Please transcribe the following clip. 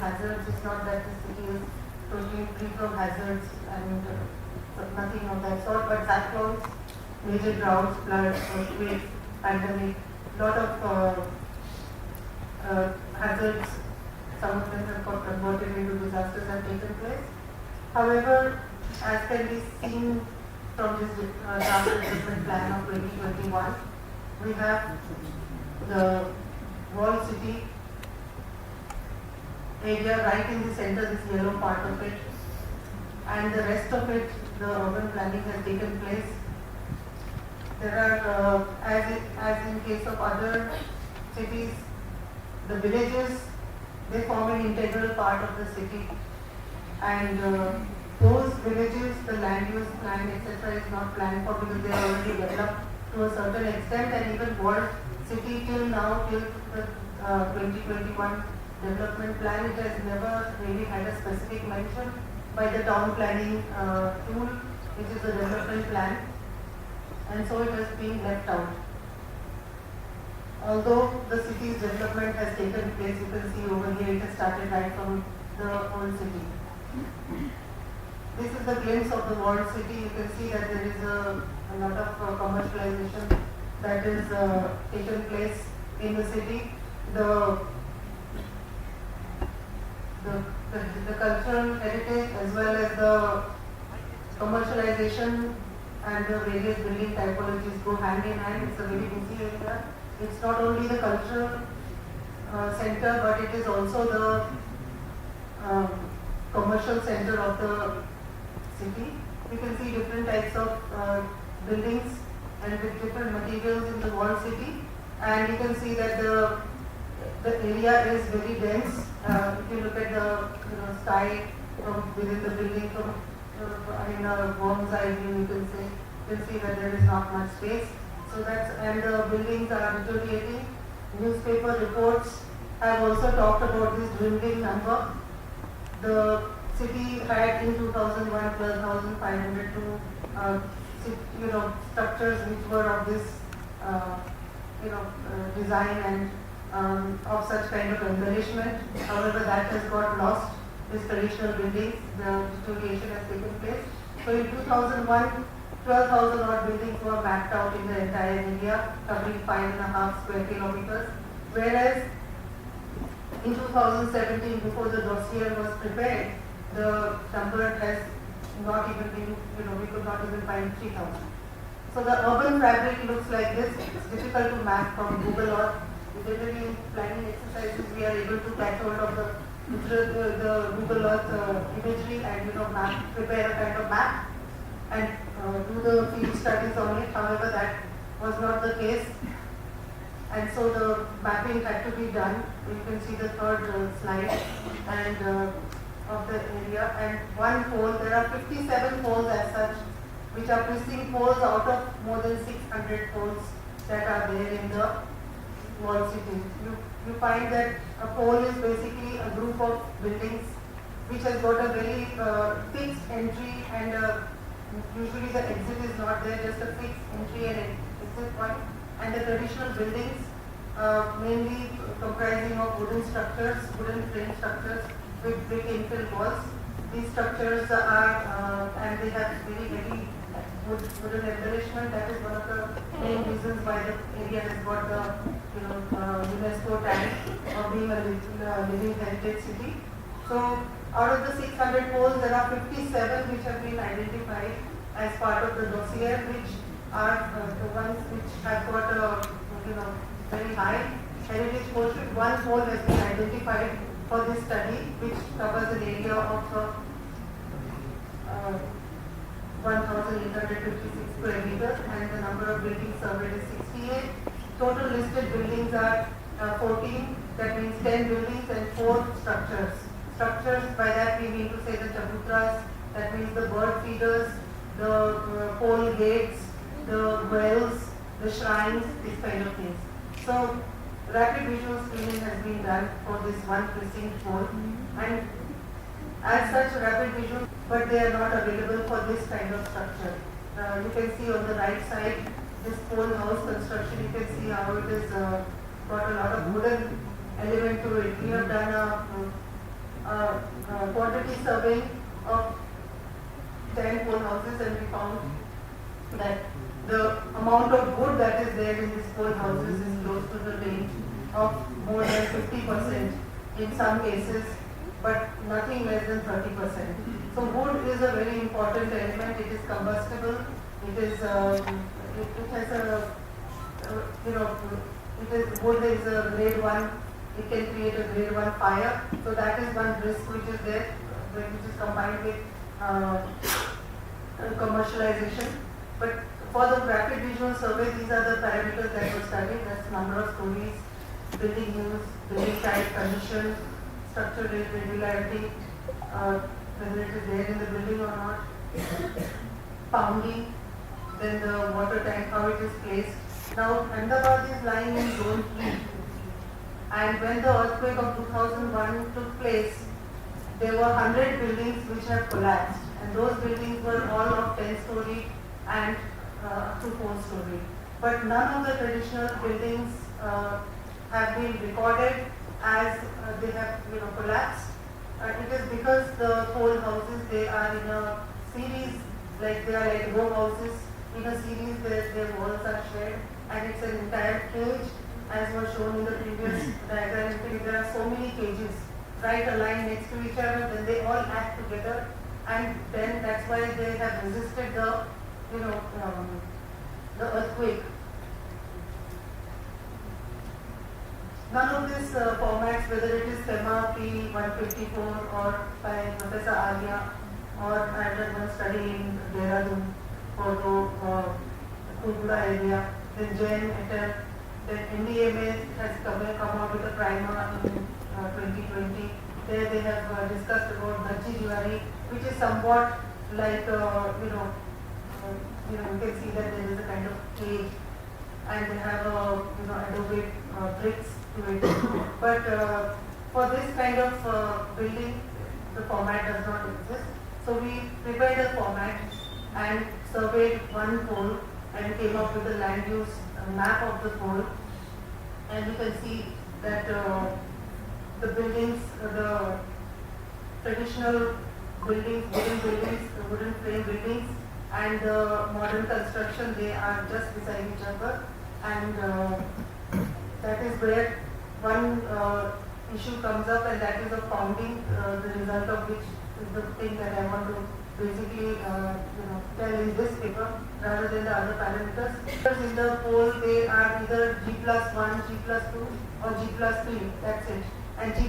hazards. It's not that the city is totally free from hazards and nothing of that sort, but cyclones, major droughts, floods, earthquakes, pandemic, lot of hazards, some of them have got converted into disasters have taken place. However, as can be seen from this draft development plan of 2021, we have the walled city area right in the center, this yellow part of it, and the rest of it, the urban planning has taken place. There are, as in case of other cities, the villages, they form an integral part of the city, and those villages, the land use plan, etc. is not planned for because they are already developed to a certain extent, and even walled city till now, till the 2021 development plan, it has never really had a specific mention by the town planning tool, which is the development plan, and so it has been left out. Although the city's development has taken place, you can see over here it has started right from the old city. This is the glimpse of the walled city. You can see that there is a lot of commercialization that is taken place in the city. The cultural heritage as well as the commercialization and the various building typologies go hand in hand. It's a very busy area. It's not only the cultural center, but it is also the commercial center of the city. You can see different types of buildings and with different materials in the walled city, and you can see that the area is very dense. If you look at the sky from within the building, from in a worm's eye view, you can see that there is not much space. So that's, and the buildings are deteriorating. Newspaper reports have also talked about this dwindling number. The city had in 2001 12,502 structures which were of this design and of such kind of embellishment. However, that has got lost. These traditional buildings, the deterioration has taken place. So in 2001, 12,000 odd buildings were mapped out in the entire area, covering 5.5 square kilometers. Whereas in 2017, before the dossier was prepared, the number has not even been, we could not even find 3,000. So the urban fabric looks like this. It's difficult to map from Google Earth. Generally in planning exercises, we are able to catch hold of the Google Earth imagery and prepare a kind of map and do the field studies on it. However, that was not the case, and so the mapping had to be done. You can see the third slide and of the area, and one pole. There are 57 poles as such, which are precinct poles out of more than 600 poles that are there in the walled city. You find that a pole is basically a group of buildings which has got a very fixed entry, and usually the exit is not there, just a fixed entry and exit point. And the traditional buildings, mainly comprising of wooden structures, wooden frame structures with brick infill walls. These structures are, and they have very heavy wooden embellishment. That is one of the main reasons why the area has got the UNESCO tag of being a living heritage city. So out of the 600 poles, there are 57 which have been identified as part of the dossier, which are the ones which have got a very high heritage quotient. One pole has been identified for this study, which covers an area of 1,856 square meters, and the number of buildings surveyed is 68. Total listed buildings are 14. That means 10 buildings and 4 structures. Structures, by that we mean to say the chabutras, that means the bird feeders, the pole gates, the wells, the shrines, these kind of things. So rapid visual screening has been done for this one precinct pole, and as such rapid visual, but they are not available for this kind of structure. You can see on the right side this pole house construction. You can see how it is got a lot of wooden element to it. We have done a surveying of 10 pole houses, and we found that the amount of wood that is there in these pole houses is close to the range of more than 50% in some cases, but nothing less than 30%. So wood is a very important element. It is combustible. It is it has a wood is a grade 1. It can create a grade 1 fire. So that is one risk which is there, which is combined with commercialization. But for the rapid visual survey, these are the parameters that were studied. That's number of stories, building use, building type, condition, structural regularity, whether it is there in the building or not, pounding, then the water tank, how it is placed. Now, Ahmedabad is lying in zone 3, and when the earthquake of 2001 took place, there were 100 buildings which have collapsed, and those buildings were all of 10-story and up to 4-story. But none of the traditional buildings have been recorded as they have collapsed. It is because the pole houses, they are in a series, like they are like row houses in a series where their walls are shared, and it's an entire cage, as was shown in the previous diagram. There are so many cages right aligned next to each other, then they all act together, and then that's why they have resisted the the earthquake. None of these formats, whether it is SEMA P154 or by Professor Arya, or I have done one study in Dehradun for the Kurkura area, then Jain et al. Then NDMA has come out with a primer in 2020. There they have discussed about Bhaji Diwari, which is somewhat like you can see that there is a kind of cage, and they have adobe bricks to it. But for this kind of building, the format does not exist. So we prepared a format and surveyed one pole and came up with a land use map of the pole. And you can see that the buildings, the traditional buildings, wooden frame buildings, and the modern construction, they are just beside each other. And that is where one issue comes up, and that is a pounding, the result of which is the thing that I want to basically tell in this paper rather than the other parameters. In the pole, they are either G+1, G+2 or G+3, that's it. And G